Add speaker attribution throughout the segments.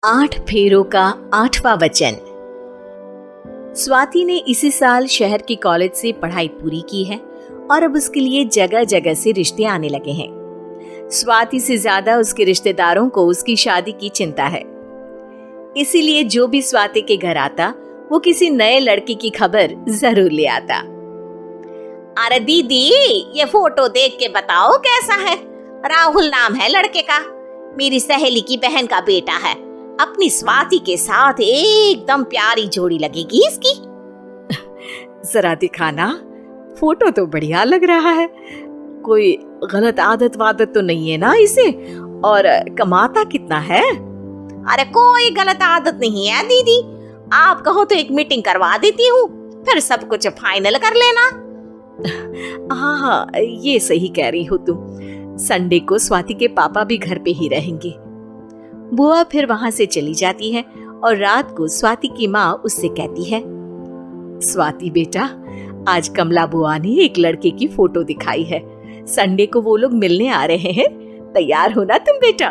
Speaker 1: 8 फेरों का 8वां वचन। स्वाति ने इसी साल शहर के कॉलेज से पढ़ाई पूरी की है और अब उसके लिए जगह जगह से रिश्ते आने लगे हैं। स्वाति से ज्यादा उसके रिश्तेदारों को उसकी शादी की चिंता है, इसीलिए जो भी स्वाति के घर आता वो किसी नए लड़की की खबर जरूर ले आता।
Speaker 2: अरे दीदी, ये फोटो देख के बताओ कैसा है। राहुल नाम है लड़के का, मेरी सहेली की बहन का बेटा है। अपनी स्वाति के साथ एकदम प्यारी जोड़ी लगेगी इसकी।
Speaker 1: जरा दिखाना, फोटो तो बढ़िया लग रहा है। कोई गलत आदत वादत तो नहीं है ना इसे? और कमाता कितना है?
Speaker 2: अरे कोई गलत आदत नहीं है दीदी, आप कहो तो एक मीटिंग करवा देती हूँ, फिर सब कुछ फाइनल कर लेना।
Speaker 1: हाँ, ये सही कह रही हो तुम। संडे को स्वाति के पापा भी घर पे ही रहेंगे। बुआ फिर वहां से चली जाती है और रात को स्वाति की माँ उससे कहती है, स्वाति बेटा, आज कमला बुआ ने एक लड़के की फोटो दिखाई है। संडे को वो लोग मिलने आ रहे हैं, तैयार हो ना तुम बेटा?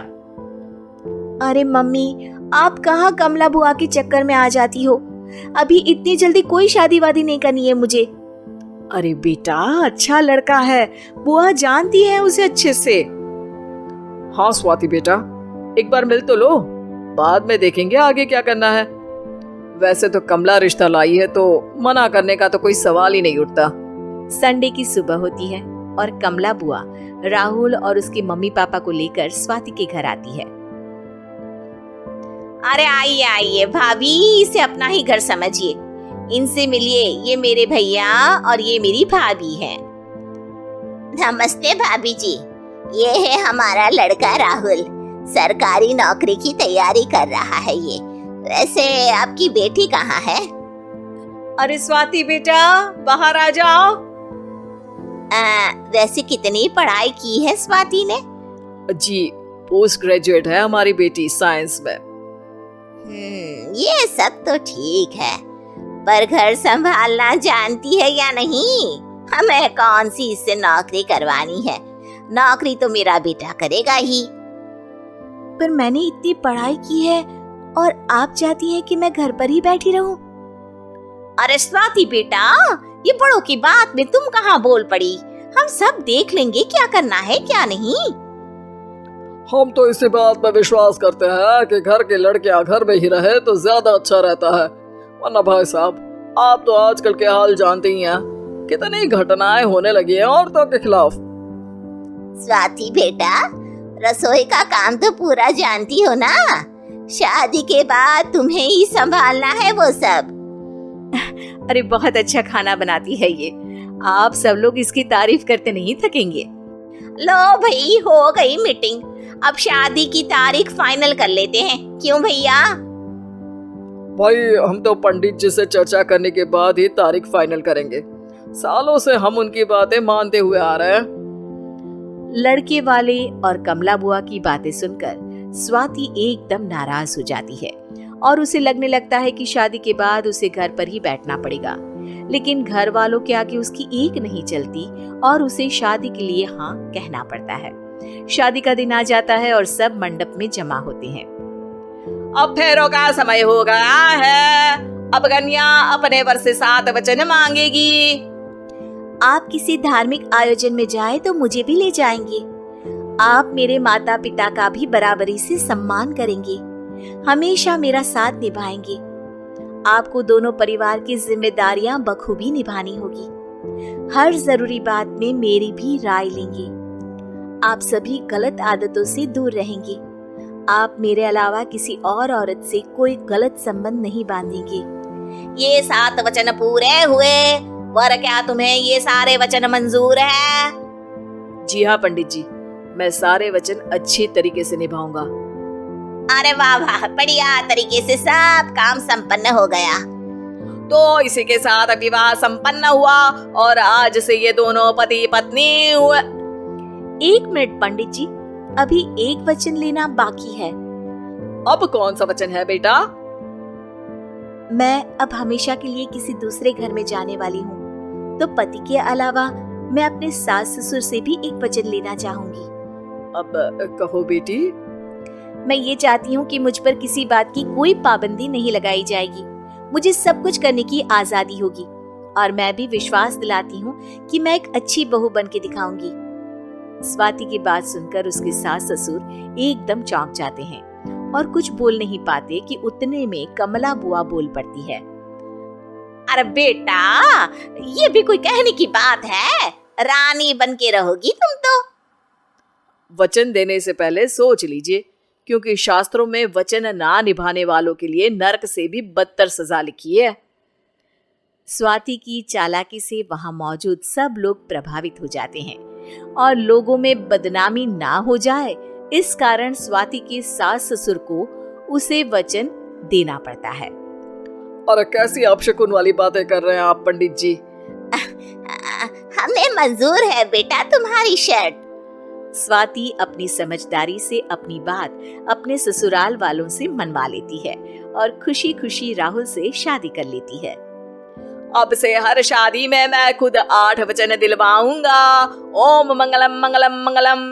Speaker 3: अरे मम्मी, आप कहाँ कमला बुआ के चक्कर में आ जाती हो? अभी इतनी जल्दी कोई शादी वादी नहीं करनी है मुझे।
Speaker 1: अरे बेटा, अच्छा लड़का है, बुआ जानती है उसे अच्छे से।
Speaker 4: हाँ स्वाति बेटा, एक बार मिल तो लो, बाद में देखेंगे आगे क्या करना है। वैसे तो कमला रिश्ता लाई है तो मना करने का तो कोई सवाल ही नहीं उठता।
Speaker 1: संडे की सुबह होती है और कमला बुआ राहुल और उसके मम्मी पापा को लेकर स्वाति के घर आती है।
Speaker 2: अरे आइए आइए भाभी, इसे अपना ही घर समझिए, इनसे मिलिए। ये मेरे भैया और ये मेरी भाभी है। नमस्ते भाभी जी, ये है हमारा लड़का राहुल, सरकारी नौकरी की तैयारी कर रहा है ये। वैसे आपकी बेटी कहाँ है?
Speaker 1: अरे स्वाति बेटा, बाहर आ जाओ।
Speaker 2: वैसे कितनी पढ़ाई की है स्वाति ने?
Speaker 4: जी, पोस्ट ग्रेजुएट है हमारी बेटी साइंस में।
Speaker 2: ये सब तो ठीक है, पर घर संभालना जानती है या नहीं? हमें कौन सी इससे नौकरी करवानी है, नौकरी तो मेरा बेटा करेगा ही।
Speaker 3: पर मैंने इतनी पढ़ाई की है और आप चाहती हैं कि मैं घर पर ही बैठी रहूं?
Speaker 2: अरे स्वाति बेटा, ये बड़ों की बात में तुम कहाँ बोल पड़ी? हम सब देख लेंगे क्या करना है क्या नहीं।
Speaker 4: हम तो इसी बात पर विश्वास करते हैं कि घर के लड़के घर में ही रहे तो ज्यादा अच्छा रहता है। वरना भाई साहब, आप तो आजकल के हाल जानते ही हैं, कितनी घटनाएं होने लगी हैं औरतों के खिलाफ।
Speaker 2: स्वाति बेटा, रसोई का काम तो पूरा जानती हो ना? शादी के बाद तुम्हें ही संभालना है वो सब।
Speaker 1: अरे बहुत अच्छा खाना बनाती है ये, आप सब लोग इसकी तारीफ करते नहीं थकेंगे।
Speaker 2: लो भाई, हो गई मीटिंग, अब शादी की तारीख फाइनल कर लेते हैं, क्यों भैया?
Speaker 4: भाई, हम तो पंडित जी से चर्चा करने के बाद ही तारीख फाइनल करेंगे। सालों से हम उनकी बातें मानते हुए आ रहे हैं।
Speaker 1: लड़के वाले और कमला बुआ की बातें सुनकर स्वाति एकदम नाराज हो जाती है और उसे लगने लगता है कि शादी के बाद उसे घर पर ही बैठना पड़ेगा। लेकिन घर वालों के आगे उसकी एक नहीं चलती और उसे शादी के लिए हाँ कहना पड़ता है। शादी का दिन आ जाता है और सब मंडप में जमा होते हैं।
Speaker 4: अब फेरों का समय हो गया है, अब कन्या अपने वर से 7 वचन मांगेगी।
Speaker 3: आप किसी धार्मिक आयोजन में जाए तो मुझे भी ले जाएंगे। आप मेरे माता पिता का भी बराबरी से सम्मान करेंगे, हमेशा मेरा साथ निभाएंगे। आपको दोनों परिवार की जिम्मेदारियां बखूबी निभानी होगी। हर जरूरी बात में मेरी भी राय लेंगे। आप सभी गलत आदतों से दूर रहेंगे। आप मेरे अलावा किसी और औरत से कोई गलत संबंध नहीं बांधेंगे।
Speaker 2: ये 7 वचन पूरे हुए, और क्या तुम्हें ये सारे वचन मंजूर है?
Speaker 4: जी हाँ पंडित जी, मैं सारे वचन अच्छे तरीके से निभाऊंगा।
Speaker 2: अरे वाह वाह, बढ़िया तरीके से सब काम संपन्न हो गया।
Speaker 4: तो इसी के साथ विवाह संपन्न हुआ और आज से ये दोनों पति पत्नी हुए।
Speaker 3: 1 मिनट पंडित जी, अभी एक वचन लेना बाकी है।
Speaker 4: अब कौन सा वचन है बेटा?
Speaker 3: मैं अब हमेशा के लिए किसी दूसरे घर में जाने वाली हूँ, तो पति के अलावा मैं अपने सास ससुर से भी एक वचन लेना चाहूंगी।
Speaker 4: अब कहो बेटी।
Speaker 3: मैं ये चाहती हूँ कि मुझ पर किसी बात की कोई पाबंदी नहीं लगाई जाएगी। मुझे सब कुछ करने की आजादी होगी और मैं भी विश्वास दिलाती हूँ कि मैं एक अच्छी बहू बन के दिखाऊंगी। स्वाति की बात सुनकर उसके सास ससुर एकदम चौंक जाते हैं और कुछ बोल नहीं पाते कि उतने में कमला बुआ बोल पड़ती है।
Speaker 2: अरे बेटा, ये भी कोई कहने की बात है? रानी बन के रहोगी तुम तो।
Speaker 1: वचन देने से पहले सोच लीजिए, क्योंकि शास्त्रों में वचन ना निभाने वालों के लिए नरक से भी बदतर सजा लिखी है।
Speaker 3: स्वाति की चालाकी से वहां मौजूद सब लोग प्रभावित हो जाते हैं और लोगों में बदनामी ना हो जाए, इस कारण स्वाति के सास ससुर को उसे वचन देना पड़ता है।
Speaker 4: और कैसी अपशकुन वाली बातें कर रहे हैं आप पंडित जी?
Speaker 2: हमें मंजूर है बेटा तुम्हारी शर्त।
Speaker 3: स्वाति अपनी समझदारी से अपनी बात अपने ससुराल वालों से मनवा लेती है और खुशी खुशी राहुल से शादी कर लेती है।
Speaker 1: अब से हर शादी में मैं खुद 8 वचन दिलवाऊंगा। ओम मंगलम मंगलम मंगलम।